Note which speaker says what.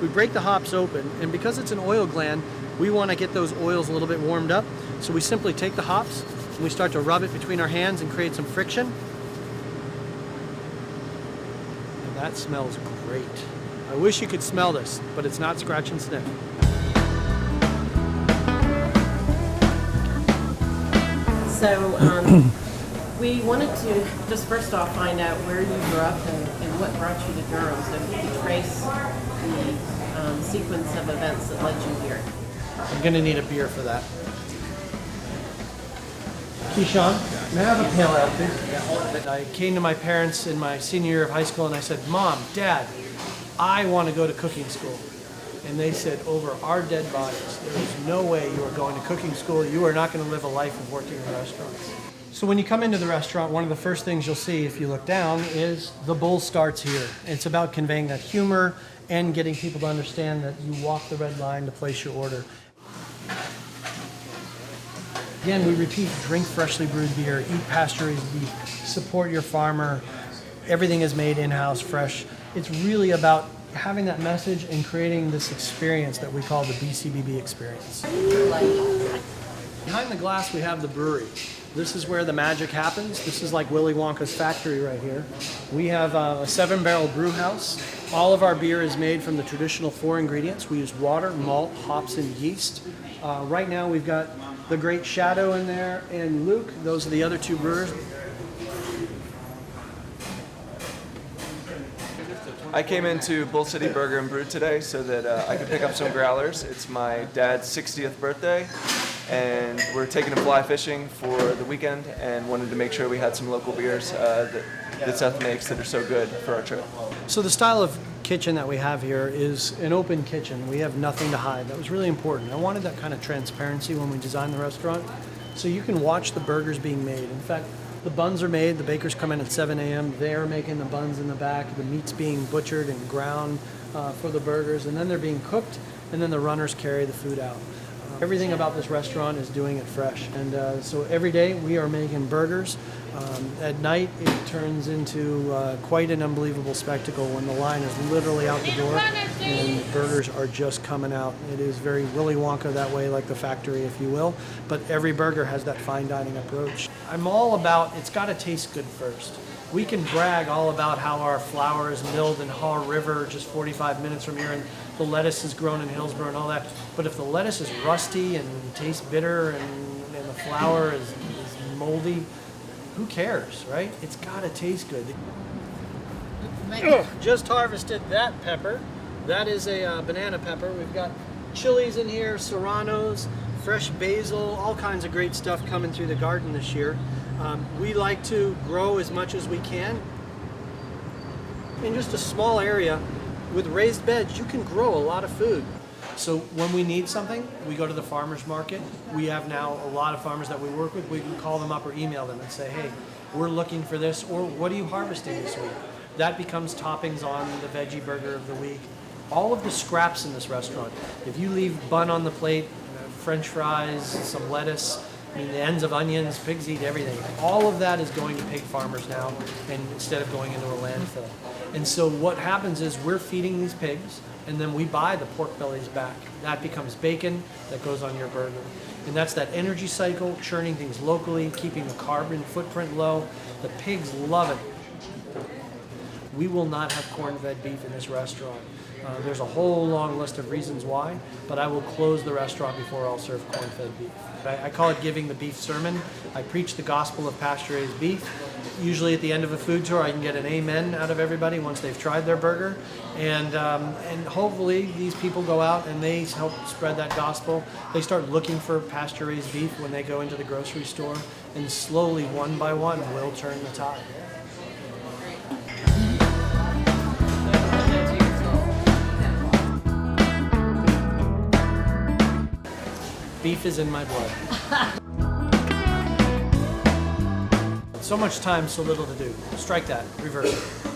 Speaker 1: We break the hops open, and because it's an oil gland, we want to get those oils a little bit warmed up. So we simply take the hops and we start to rub it between our hands and create some friction. And that smells great. I wish you could smell this, but it's not scratch and sniff.
Speaker 2: So we wanted to just first off find out where you grew up and what brought you to Durham. So if you could trace the sequence of events that led you here.
Speaker 1: I'm gonna need a beer for that. Keyshawn, may I have a pale ale, please? I came to my parents in my senior year of high school and I said, Mom, Dad, I want to go to cooking school. And they said, over our dead bodies, there is no way you are going to cooking school. You are not going to live a life of working in restaurants. So when you come into the restaurant, one of the first things you'll see if you look down is the bull starts here. It's about conveying that humor and getting people to understand that you walk the red line to place your order. Again, we repeat, drink freshly brewed beer, eat pasture-raised beef, support your farmer. Everything is made in-house, fresh. It's really about having that message and creating this experience that we call the BCBB experience. Behind the glass, we have the brewery. This is where the magic happens. This is like Willy Wonka's factory right here. We have a 7-barrel brew house. All of our beer is made from the traditional 4 ingredients. We use water, malt, hops, and yeast. Right now we've got the Great Shadow in there and Luke. Those are the other 2 brewers.
Speaker 3: I came into Bull City Burger and Brew today so that I could pick up some growlers. It's my dad's 60th birthday, and we're taking him fly fishing for the weekend and wanted to make sure we had some local beers that Seth makes that are so good for our trip.
Speaker 1: So the style of kitchen that we have here is an open kitchen. We have nothing to hide. That was really important. I wanted that kind of transparency when we designed the restaurant, so you can watch the burgers being made. In fact, the buns are made, the bakers come in at 7 a.m. They're making the buns in the back. The meat's being butchered and ground for the burgers, and then they're being cooked, and then the runners carry the food out. Everything about this restaurant is doing it fresh. And so every day we are making burgers. At night it turns into quite an unbelievable spectacle when the line is literally out the door and the burgers are just coming out. It is very Willy Wonka that way, like the factory, if you will. But every burger has that fine dining approach. I'm all about, it's got to taste good first. We can brag all about how our flour is milled in Haw River just 45 minutes from here and the lettuce is grown in Hillsborough and all that. But if the lettuce is rusty and tastes bitter and the flour is moldy, who cares, right? It's got to taste good. Just harvested that pepper. That is a banana pepper. We've got chilies in here, serranos, fresh basil, all kinds of great stuff coming through the garden this year. We like to grow as much as we can. In just a small area with raised beds, you can grow a lot of food. So when we need something, we go to the farmer's market. We have now a lot of farmers that we work with. We can call them up or email them and say, hey, we're looking for this, or what are you harvesting this week? That becomes toppings on the veggie burger of the week. All of the scraps in this restaurant, if you leave bun on the plate, French fries, some lettuce, the ends of onions, pigs eat everything. All of that is going to pig farmers now, and instead of going into a landfill. And so what happens is we're feeding these pigs, and then we buy the pork bellies back. That becomes bacon that goes on your burger. And that's that energy cycle, churning things locally, keeping the carbon footprint low. The pigs love it. We will not have corn-fed beef in this restaurant. There's a whole long list of reasons why, but I will close the restaurant before I'll serve corn-fed beef. I call it giving the beef sermon. I preach the gospel of pasture-raised beef. Usually at the end of a food tour, I can get an amen out of everybody once they've tried their burger. And hopefully these people go out and they help spread that gospel. They start looking for pasture-raised beef when they go into the grocery store, and slowly, one by one, we'll turn the tide. Beef is in my blood. So much time, so little to do. Strike that, reverse it.